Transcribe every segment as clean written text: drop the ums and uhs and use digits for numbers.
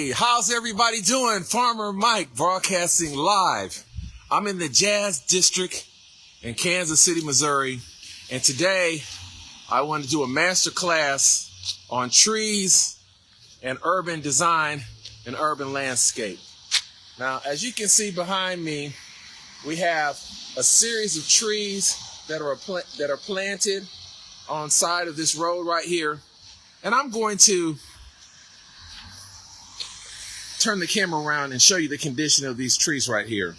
Hey, how's everybody doing? Farmer Mike broadcasting live. I'm in the Jazz District in Kansas City, Missouri, and today I want to do a master class on trees and urban design and urban landscape. Now, as you can see behind me, we have a series of trees that are planted on side of this road right here, and I'm going to turn the camera around and show you the condition of these trees right here.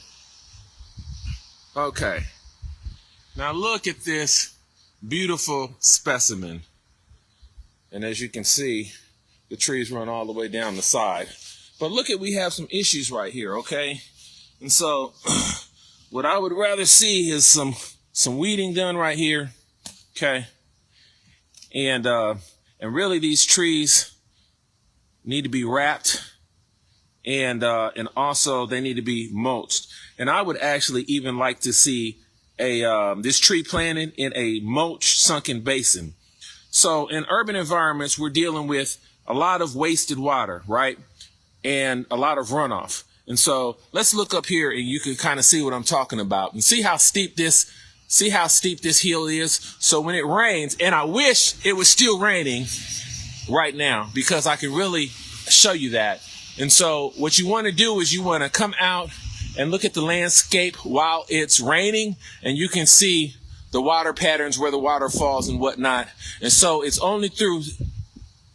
Okay, now look at this beautiful specimen, and as you can see, the trees run all the way down the side. But look at, we have some issues right here, okay? And so what I would rather see is some weeding done right here, okay? And really these trees need to be wrapped, and also they need to be mulched. And I would actually even like to see this tree planted in a mulch sunken basin. So in urban environments, we're dealing with a lot of wasted water, right? And a lot of runoff. And so let's look up here and you can kind of see what I'm talking about and see how steep this hill is. So when it rains, and I wish it was still raining right now because I can really show you that. And so what you want to do is you want to come out and look at the landscape while it's raining, and you can see the water patterns, where the water falls and whatnot. And so it's only through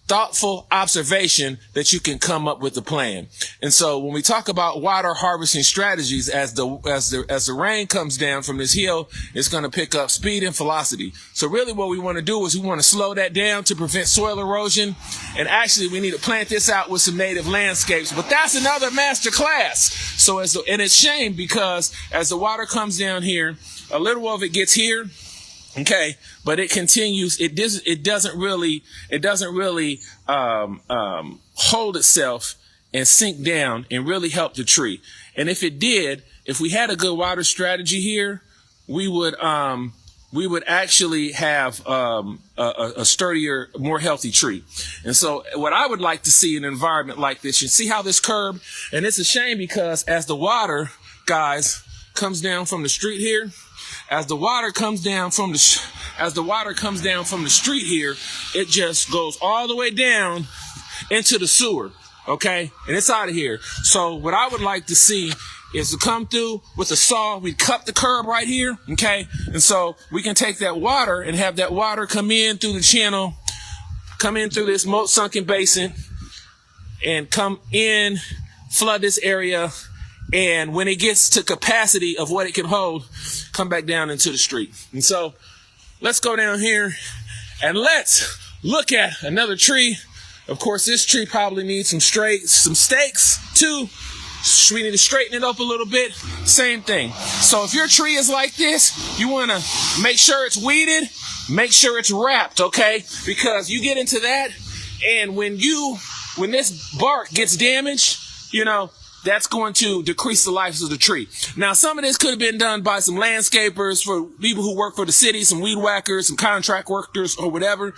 thoughtful observation that you can come up with a plan. And so when we talk about water harvesting strategies, as the rain comes down from this hill, it's going to pick up speed and velocity. So really what we want to do is we want to slow that down to prevent soil erosion. And actually we need to plant this out with some native landscapes, but that's another master class. So and it's shame because as the water comes down here, a little of it gets here. Okay, but it continues. It doesn't really hold itself and sink down and really help the tree. And if it did, if we had a good water strategy here, we would actually have a sturdier, more healthy tree. And so what I would like to see in an environment like this, you see how this curb, and it's a shame because as the water, guys, comes down from the street here, as the water comes down from the street here, it just goes all the way down into the sewer, okay? And it's out of here. So what I would like to see is to come through with a saw. We cut the curb right here, okay? And so we can take that water and have that water come in through the channel, come in through this mulch sunken basin, and come in, flood this area. And when it gets to capacity of what it can hold, come back down into the street. And so let's go down here and let's look at another tree. Of course, this tree probably needs some stakes too. We need to straighten it up a little bit. Same thing. So if your tree is like this, you want to make sure it's weeded, make sure it's wrapped, okay? Because you get into that, and when this bark gets damaged, that's going to decrease the life of the tree. Now, some of this could have been done by some landscapers, for people who work for the city, some weed whackers, some contract workers or whatever.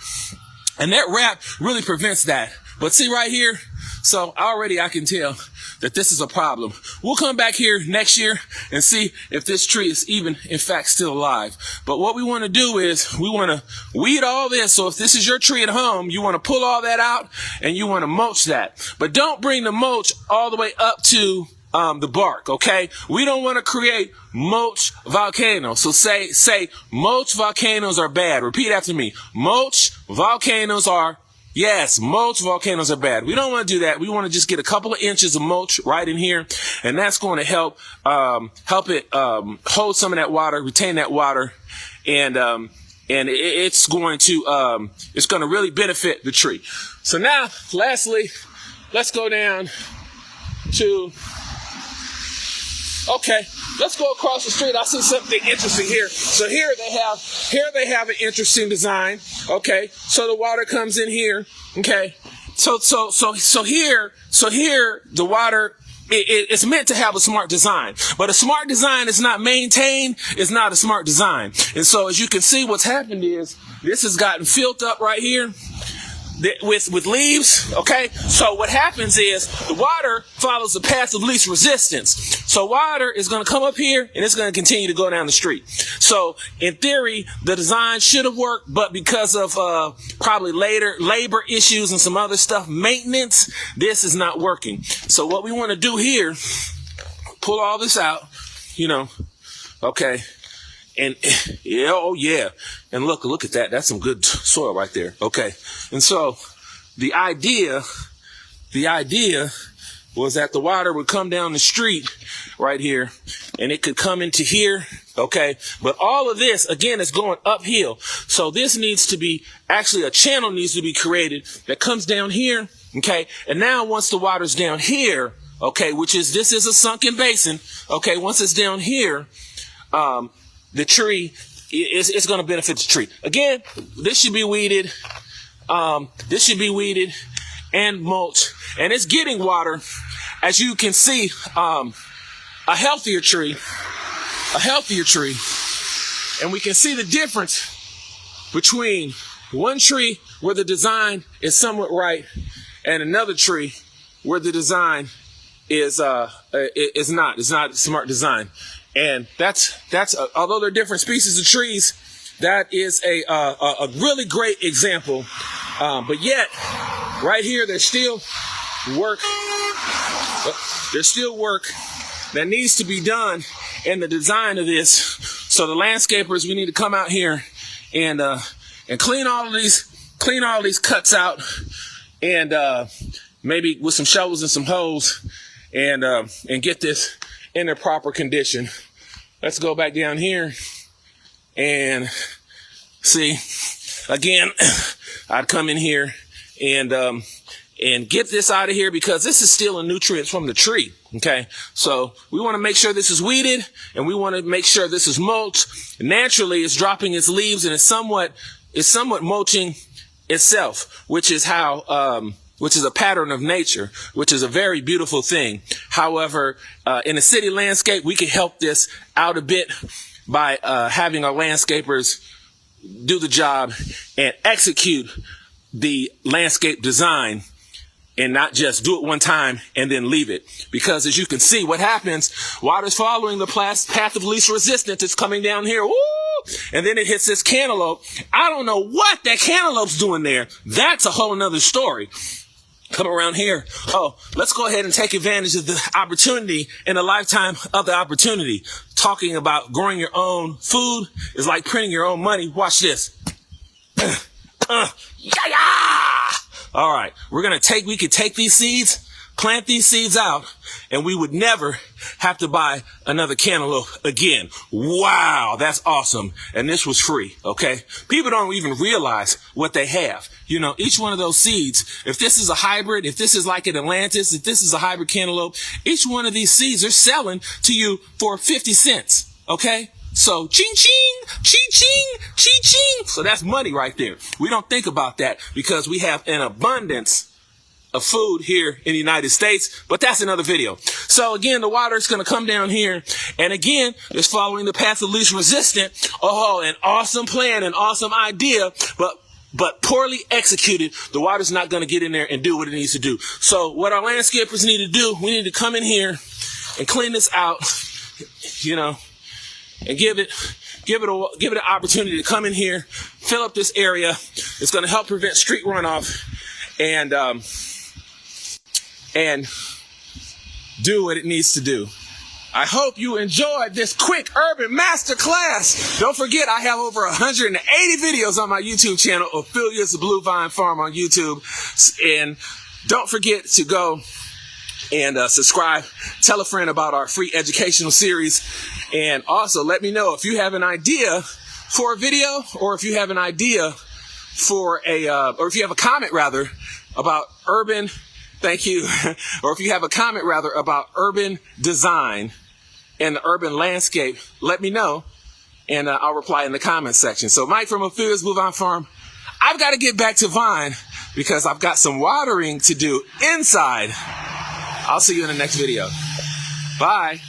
And that wrap really prevents that. But see right here, so already I can tell that this is a problem. We'll come back here next year and see if this tree is even, in fact, still alive. But what we want to do is we want to weed all this. So if this is your tree at home, you want to pull all that out and you want to mulch that. But don't bring the mulch all the way up to the bark, okay? We don't want to create mulch volcanoes. So say mulch volcanoes are bad. Repeat after me. Mulch volcanoes are Yes, mulch volcanoes are bad. We don't want to do that. We want to just get a couple of inches of mulch right in here, and that's going to help it hold some of that water, retain that water, and it's going to really benefit the tree. So now, lastly, let's go down to. Okay, let's go across the street. I see something interesting here. So here they have an interesting design. Okay, so the water comes in here. Okay, so here the water. It's meant to have a smart design, but a smart design is not maintained. Is not a smart design. And so as you can see, what's happened is this has gotten filled up right here. with leaves, okay? So what happens is the water follows the path of least resistance. So water is going to come up here and it's going to continue to go down the street. So in theory, the design should have worked, but because of probably later labor issues and some other stuff, maintenance, this is not working. So what we want to do here, pull all this out, you know, okay? And yeah, oh yeah. And look at that. That's some good soil right there. Okay. And so the idea was that the water would come down the street right here and it could come into here. Okay. But all of this, again, is going uphill. So this needs to be, actually a channel needs to be created that comes down here. Okay. And now once the water's down here, okay, this is a sunken basin. Okay. Once it's down here, the tree is going to benefit the tree. Again, this should be weeded. This should be weeded and mulch, and it's getting water. As you can see, a healthier tree, and we can see the difference between one tree where the design is somewhat right and another tree where the design is not. It's not smart design. And that's although they're different species of trees, that is a really great example. But yet, right here, there's still work. There's still work that needs to be done in the design of this. So the landscapers, we need to come out here and clean all of these cuts out, and maybe with some shovels and some hoes, and get this in their proper condition. Let's go back down here and see. Again, I'd come in here and get this out of here because this is stealing nutrients from the tree. Okay, so we want to make sure this is weeded and we want to make sure this is mulched. Naturally, it's dropping its leaves and it's somewhat mulching itself, which is a pattern of nature, which is a very beautiful thing. However, in a city landscape, we can help this out a bit by having our landscapers do the job and execute the landscape design and not just do it one time and then leave it. Because as you can see, what happens, water's following the path of least resistance. It's coming down here. Woo! And then it hits this cantaloupe. I don't know what that cantaloupe's doing there. That's a whole nother story. Come around here. Oh, let's go ahead and take advantage of the opportunity and a lifetime of the opportunity. Talking about growing your own food is like printing your own money. Watch this. All right. We could take these seeds, plant these seeds out, and we would never have to buy another cantaloupe again. Wow, that's awesome. And this was free, okay? People don't even realize what they have. You know, each one of those seeds, if this is a hybrid, if this is like an Atlantis, if this is a hybrid cantaloupe, each one of these seeds are selling to you for 50 cents, okay? So, ching, ching, ching, ching, ching, ching. So that's money right there. We don't think about that because we have an abundance of food here in the United States, but that's another video. So again, the water is going to come down here, and again, it's following the path of least resistance. Oh, an awesome plan, an awesome idea, but poorly executed. The water's not going to get in there and do what it needs to do. So what our landscapers need to do, we need to come in here and clean this out, you know, and give it an opportunity to come in here, fill up this area. It's going to help prevent street runoff and do what it needs to do. I hope you enjoyed this quick urban masterclass. Don't forget, I have over 180 videos on my YouTube channel, Ophelia's Blue Vine Farm on YouTube. And don't forget to go and subscribe. Tell a friend about our free educational series. And also let me know if you have an idea for a video, or if you have an idea for or if you have a comment rather about urban, thank you, or if you have a comment rather about urban design and the urban landscape, let me know, and I'll reply in the comment section. So Mike from Ophelia's Blue Vine Farm, I've got to get back to Vine because I've got some watering to do inside. I'll see you in the next video. Bye.